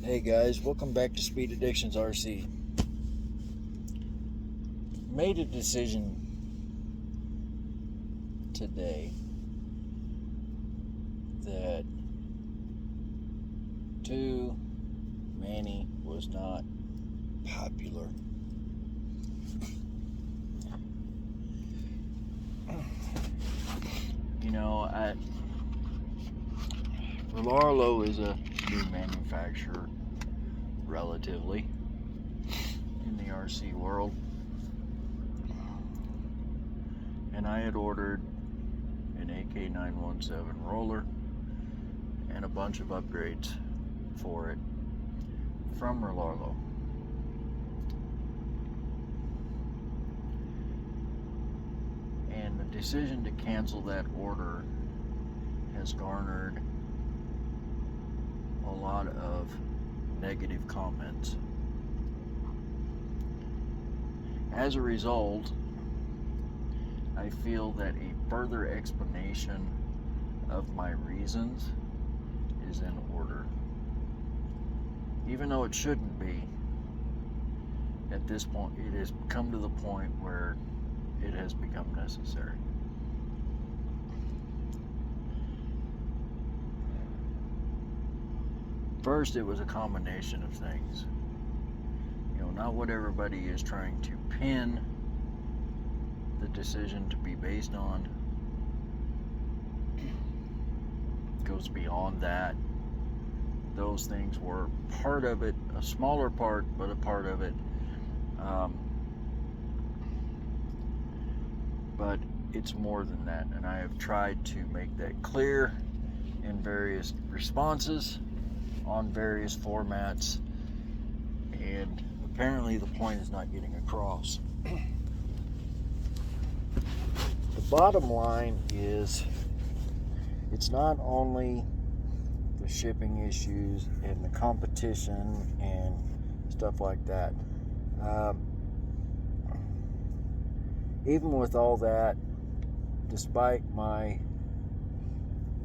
Hey guys, welcome back to Speed Addictions RC. Made a decision today that Manny was not popular. Relarlo is a new manufacturer, relatively, in the RC world. And I had ordered an AK917 roller and a bunch of upgrades for it from Relarlo. And the decision to cancel that order has garnered a lot of negative comments. As a result, I feel that a further explanation of my reasons is in order. Even though it shouldn't be, at this point it has come to the point where it has become necessary. First, it was a combination of things. Not what everybody is trying to pin the decision to be based on. It goes beyond that. Those things were part of it, a smaller part, but a part of it. But it's more than that, and I have tried to make that clear in various responses on various formats, and apparently the point is not getting across. The bottom line is, it's not only the shipping issues and the competition and stuff like that. Even with all that, despite my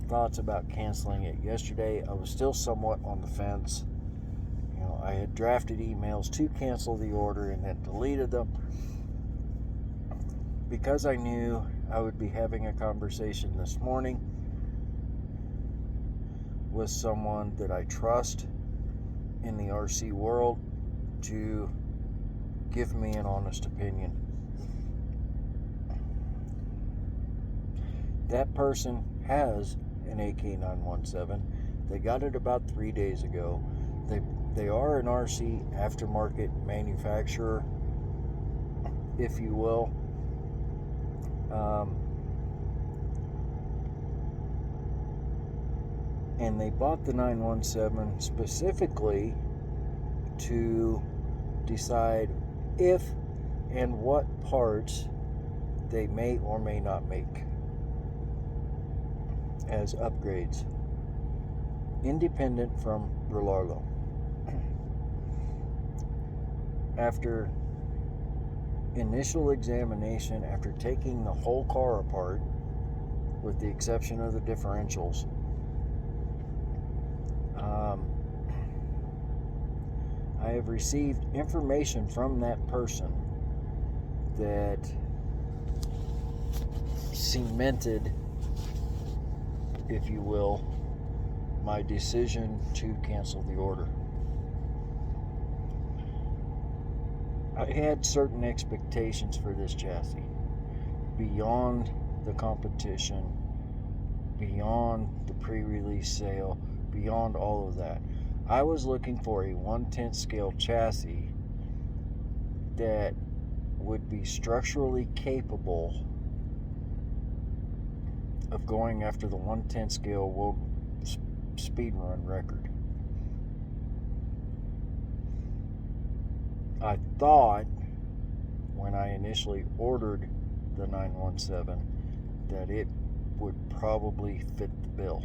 thoughts about canceling it yesterday, I was still somewhat on the fence. I had drafted emails to cancel the order and then deleted them because I knew I would be having a conversation this morning with someone that I trust in the RC world to give me an honest opinion. That person has an AK917. They got it about 3 days ago. They are an RC aftermarket manufacturer, if you will. And they bought the 917 specifically to decide if and what parts they may or may not make as upgrades, independent from Relarlo. After initial examination, after taking the whole car apart, with the exception of the differentials, I have received information from that person that cemented, if you will, my decision to cancel the order. I had certain expectations for this chassis, beyond the competition, beyond the pre-release sale, beyond all of that. I was looking for a 1/10 scale chassis that would be structurally capable of going after the 1/10 scale world speed run record. I thought when I initially ordered the 917 that it would probably fit the bill.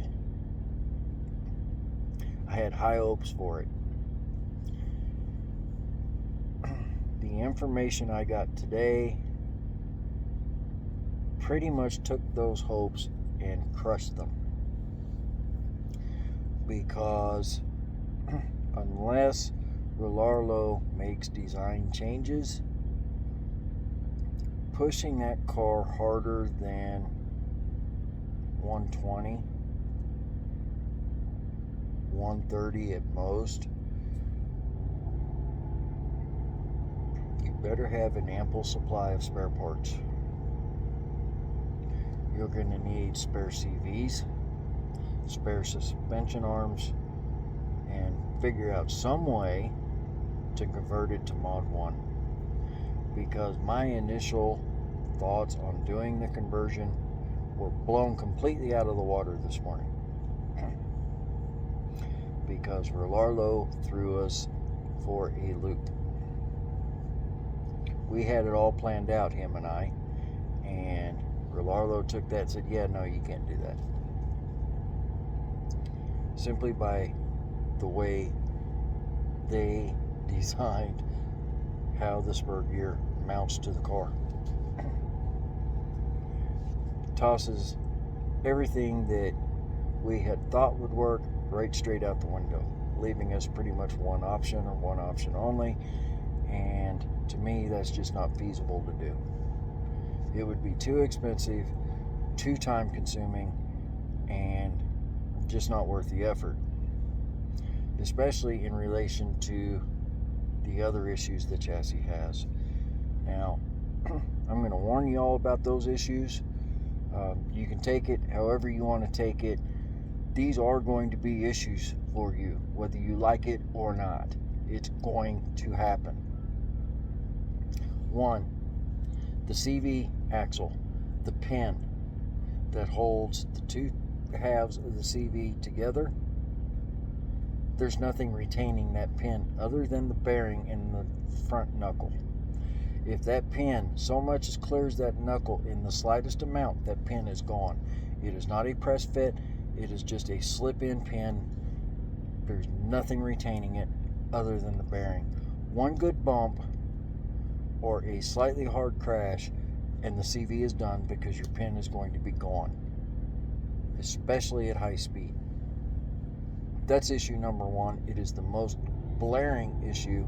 I had high hopes for it. The information I got today pretty much took those hopes and crushed them, because unless Relarlo makes design changes, pushing that car harder than 120, 130 at most, you better have an ample supply of spare parts. You're going to need spare CVs, spare suspension arms, and figure out some way to convert it to Mod 1. Because my initial thoughts on doing the conversion were blown completely out of the water this morning. Because Relarlo threw us for a loop. We had it all planned out, him and I, and Relarlo took that and said, yeah, no, you can't do that. Simply by the way they designed how the spur gear mounts to the car. Tosses everything that we had thought would work right straight out the window, leaving us pretty much one option or one option only. And to me, that's just not feasible to do. It would be too expensive, too time consuming, and just not worth the effort, especially in relation to the other issues the chassis has. Now, I'm going to warn you all about those issues. You can take it however you want to take it. These are going to be issues for you, whether you like it or not. It's going to happen. One, the CV axle, the pin that holds the two halves of the CV together, there's nothing retaining that pin other than the bearing in the front knuckle. If that pin so much as clears that knuckle in the slightest amount, that pin is gone. It is not a press fit. It is just a slip-in pin. There's nothing retaining it other than the bearing. One good bump or a slightly hard crash and the CV is done, because your pin is going to be gone, especially at high speed. That's issue number one. It is the most blaring issue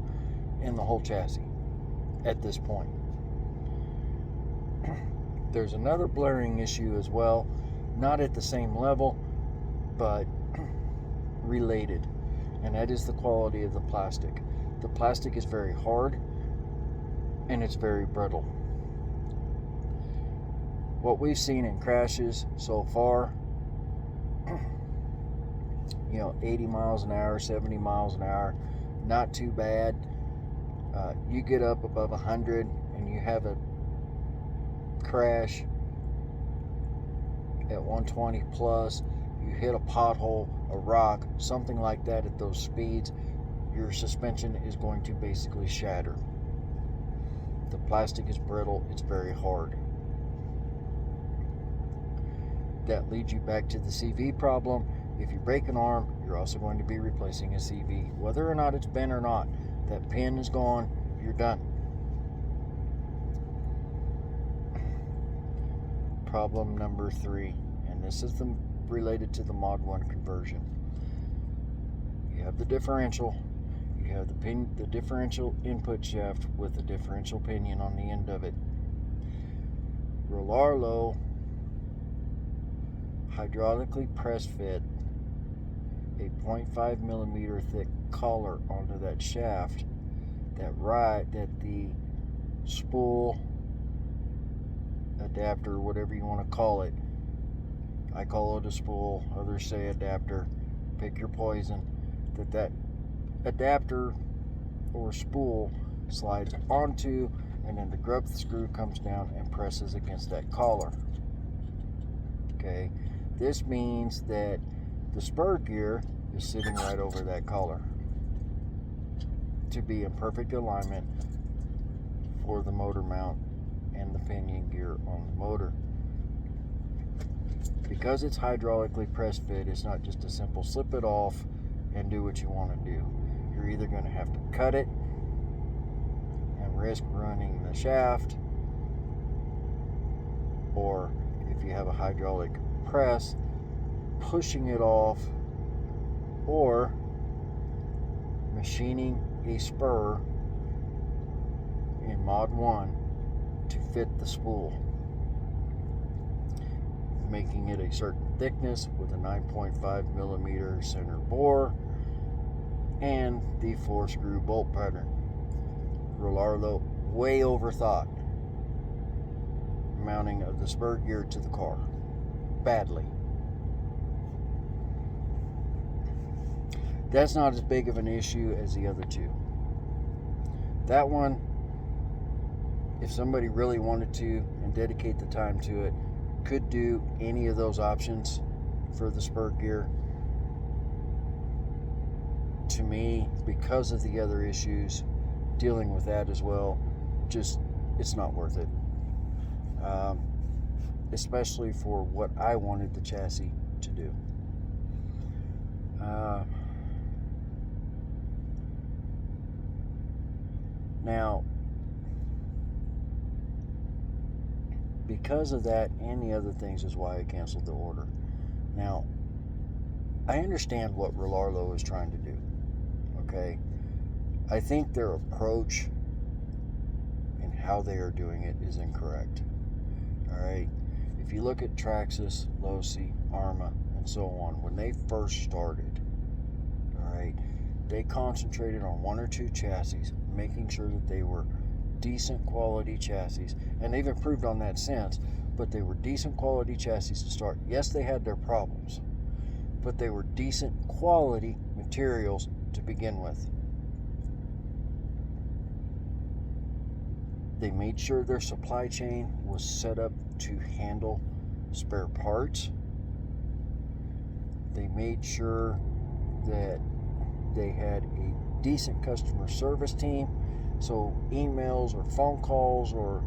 in the whole chassis at this point. There's another blaring issue as well, not at the same level, but related, and that is the quality of the plastic. The plastic is very hard and it's very brittle. What we've seen in crashes so far, 80 miles an hour, 70 miles an hour, not too bad. You get up above 100 and you have a crash at 120 plus, you hit a pothole, a rock, something like that at those speeds, your suspension is going to basically shatter. The plastic is brittle, it's very hard. That leads you back to the CV problem. If you break an arm, you're also going to be replacing a CV. Whether or not it's bent or not, that pin is gone, you're done. Problem number 3, and this is related to the Mod 1 conversion. You have the differential. You have the differential input shaft with the differential pinion on the end of it. Relarlo hydraulically press fit a 0.5 millimeter thick collar onto that shaft that the spool adapter, whatever you want to call it, I call it a spool, others say adapter, pick your poison, that adapter or spool slides onto, and then the grub screw comes down and presses against that collar. Okay, this means that the spur gear is sitting right over that collar to be in perfect alignment for the motor mount and the pinion gear on the motor. Because it's hydraulically press fit, it's not just a simple slip it off and do what you want to do. You're either going to have to cut it and risk ruining the shaft, or if you have a hydraulic press, pushing it off, or machining a spur in Mod 1 to fit the spool, making it a certain thickness with a 9.5 millimeter center bore and the 4-screw bolt pattern. Roularlo way overthought mounting of the spur gear to the car. Badly. That's not as big of an issue as the other two. That one, if somebody really wanted to and dedicate the time to it, could do any of those options for the spur gear. To me, because of the other issues, dealing with that as well, just, it's not worth it. Especially for what I wanted the chassis to do. Now, because of that and the other things is why I canceled the order. Now, I understand what Roularlo is trying to do, okay? I think their approach and how they are doing it is incorrect, all right? If you look at Traxxas, Losi, Arrma, and so on, when they first started, all right, they concentrated on one or two chassis, making sure that they were decent quality chassis, and they've improved on that since, but they were decent quality chassis to start. Yes, they had their problems, but they were decent quality materials to begin with. They made sure their supply chain was set up to handle spare parts. They made sure that they had a decent customer service team, so emails or phone calls or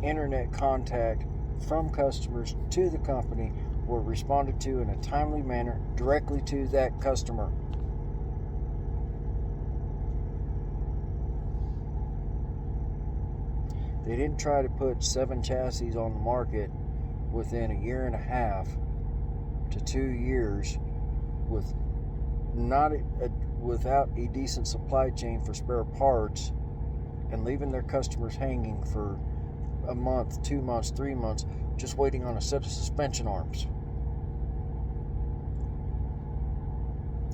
internet contact from customers to the company were responded to in a timely manner directly to that customer. They didn't try to put 7 chassis on the market within a year and a half to 2 years with without a decent supply chain for spare parts, and leaving their customers hanging for a month, 2 months, 3 months, just waiting on a set of suspension arms.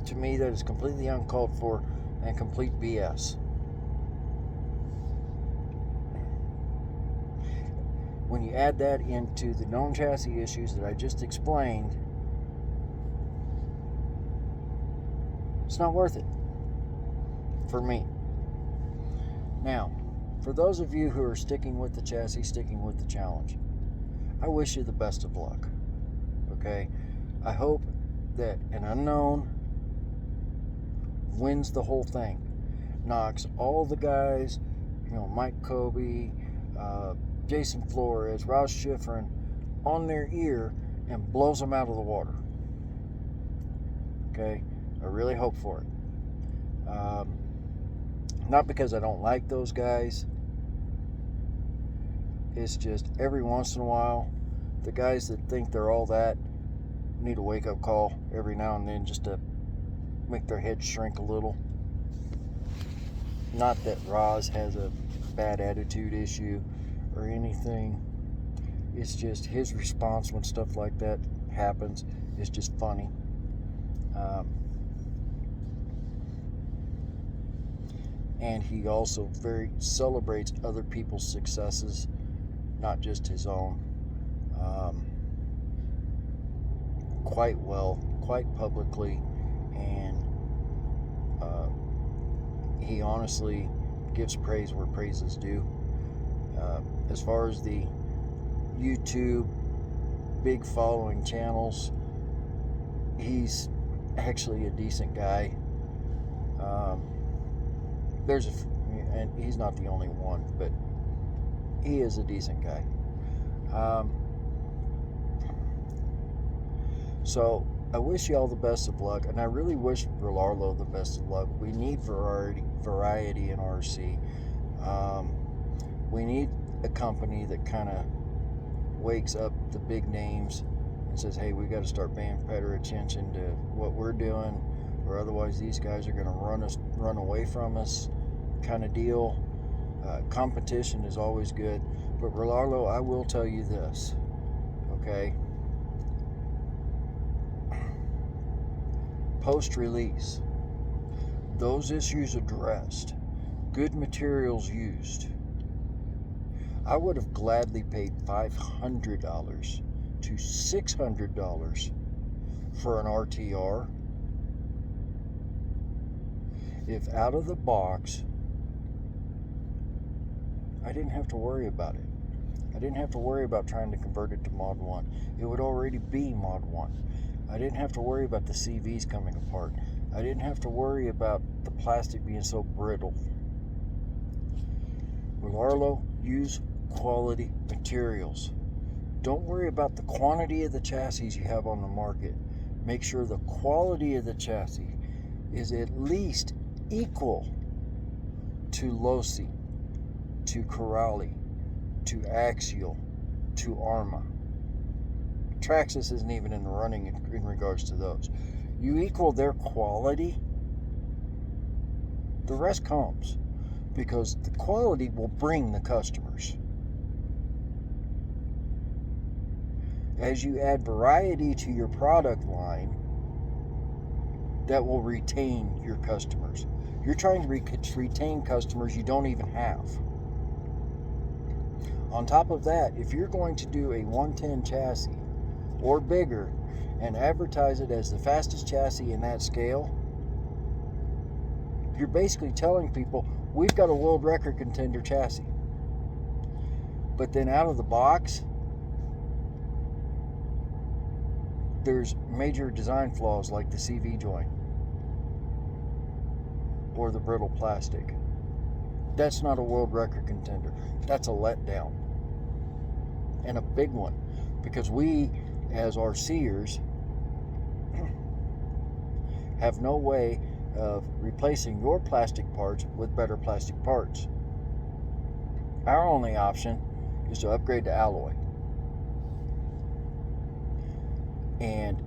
To me, that is completely uncalled for and complete BS. When you add that into the known chassis issues that I just explained, it's not worth it for me. Now, for those of you who are sticking with the chassis, sticking with the challenge, I wish you the best of luck. Okay? I hope that an unknown wins the whole thing, knocks all the guys, Mike Kobe, Jason Flores, Roush Schifrin, on their ear and blows them out of the water. Okay? I really hope for it. Not because I don't like those guys. It's just every once in a while, the guys that think they're all that need a wake-up call every now and then just to make their head shrink a little. Not that Roz has a bad attitude issue or anything. It's just his response when stuff like that happens is just funny. And he also very celebrates other people's successes, not just his own. Quite well, quite publicly, and he honestly gives praise where praise is due. As far as the YouTube big following channels, he's actually a decent guy. And he's not the only one, but he is a decent guy. So I wish you all the best of luck, and I really wish Roularlo the best of luck. We need variety in RC. We need a company that kind of wakes up the big names and says, hey, we got to start paying better attention to what we're doing. or otherwise these guys are going to run away from us kind of deal. Competition is always good, but Relarlo, I will tell you this, okay? Post-release, those issues addressed, good materials used, I would have gladly paid $500 to $600 for an RTR if out of the box I didn't have to worry about it. I didn't have to worry about trying to convert it to Mod 1. It would already be Mod 1. I didn't have to worry about the CVs coming apart. I didn't have to worry about the plastic being so brittle. With Arlo, use quality materials. Don't worry about the quantity of the chassis you have on the market. Make sure the quality of the chassis is at least equal to Losi, to Corrali, to Axial, to Arma. Traxxas isn't even in the running in regards to those. You equal their quality, the rest comes, because the quality will bring the customers. As you add variety to your product line, that will retain your customers. You're trying to retain customers you don't even have. On top of that, if you're going to do a 110 chassis or bigger and advertise it as the fastest chassis in that scale, you're basically telling people, we've got a world record contender chassis. But then out of the box, there's major design flaws like the CV joint or the brittle plastic. That's not a world record contender. That's a letdown. And a big one, because we, as RCers, have no way of replacing your plastic parts with better plastic parts. Our only option is to upgrade to alloy. And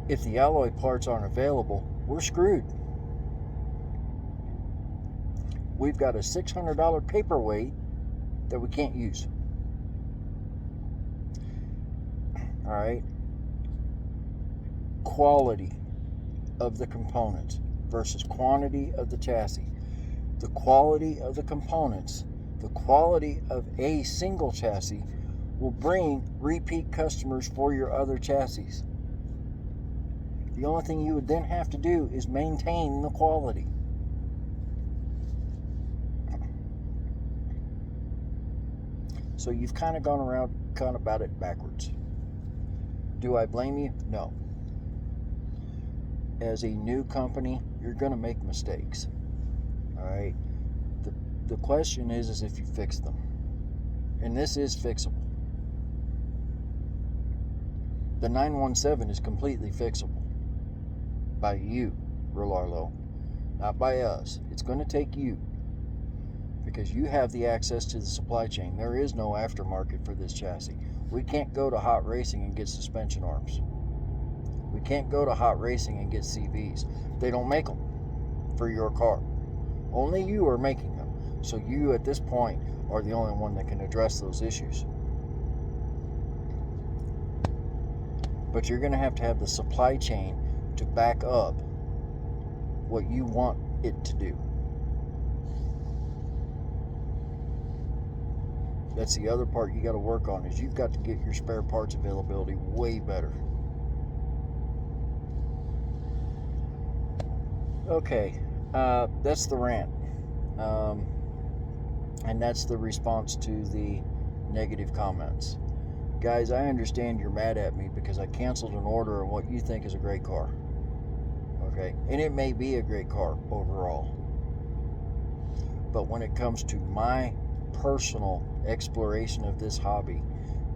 if the alloy parts aren't available, we're screwed. We've got a $600 paperweight that we can't use. All right. Quality of the components versus quantity of the chassis. The quality of the components, the quality of a single chassis will bring repeat customers for your other chassis. The only thing you would then have to do is maintain the quality. So you've kind of gone around kind of about it backwards. Do I blame you? No. As a new company, you're going to make mistakes. All right. The question is if you fix them. And this is fixable. The 917 is completely fixable by you, Relarlo, not by us. It's going to take you, because you have the access to the supply chain. There is no aftermarket for this chassis. We can't go to Hot Racing and get suspension arms. We can't go to Hot Racing and get CVs. They don't make them for your car. Only you are making them. So you, at this point, are the only one that can address those issues. But you're going to have the supply chain to back up what you want it to do. That's the other part you got to work on, is you've got to get your spare parts availability way better. Okay, that's the rant. And that's the response to the negative comments. Guys, I understand you're mad at me because I canceled an order on what you think is a great car. Okay, and it may be a great car overall. But when it comes to my personal exploration of this hobby,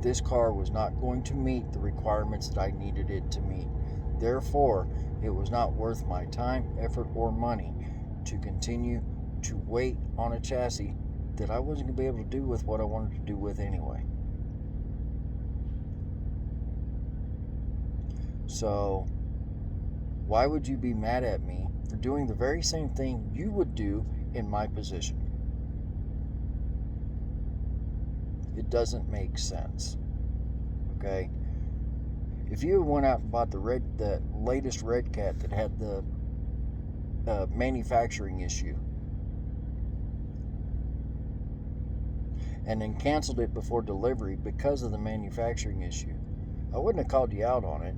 this car was not going to meet the requirements that I needed it to meet. Therefore, it was not worth my time, effort, or money to continue to wait on a chassis that I wasn't going to be able to do with what I wanted to do with anyway. So, why would you be mad at me for doing the very same thing you would do in my position. It doesn't make sense. Okay? If you went out and bought the latest Red Cat that had the manufacturing issue, and then canceled it before delivery because of the manufacturing issue, I wouldn't have called you out on it.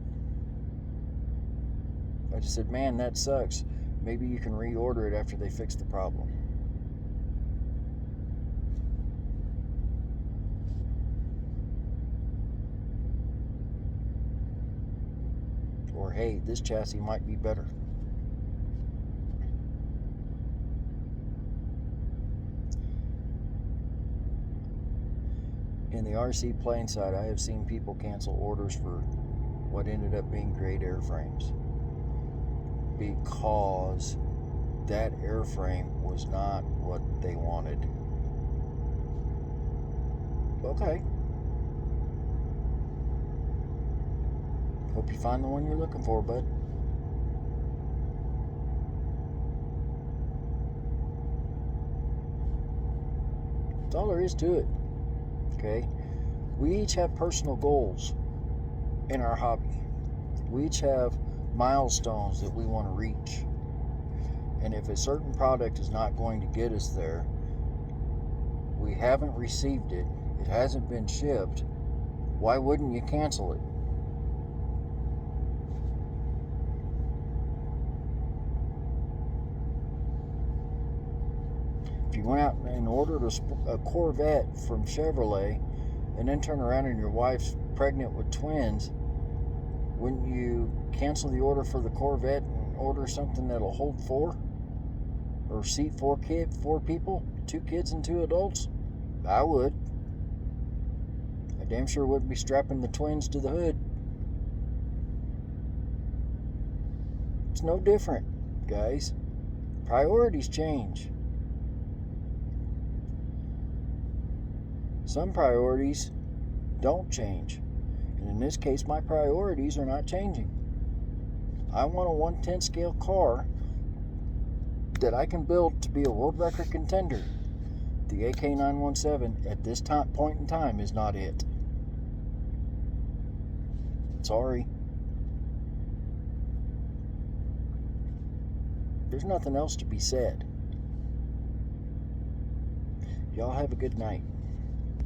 I just said, man, that sucks. Maybe you can reorder it after they fix the problem. Or, hey, this chassis might be better. In the RC plane side, I have seen people cancel orders for what ended up being great airframes because that airframe was not what they wanted. Okay. Hope you find the one you're looking for, bud. That's all there is to it. Okay? We each have personal goals in our hobby. We each have milestones that we want to reach. And if a certain product is not going to get us there, we haven't received it, it hasn't been shipped, why wouldn't you cancel it? If you went out and ordered a Corvette from Chevrolet and then turn around and your wife's pregnant with twins, wouldn't you cancel the order for the Corvette and order something that'll hold four? Or seat four people, 2 kids and 2 adults? I would. I damn sure wouldn't be strapping the twins to the hood. It's no different, guys. Priorities change. Some priorities don't change. And in this case, my priorities are not changing. I want a 1/10 scale car that I can build to be a world record contender. The AK917 at this point in time is not it. Sorry. There's nothing else to be said. Y'all have a good night.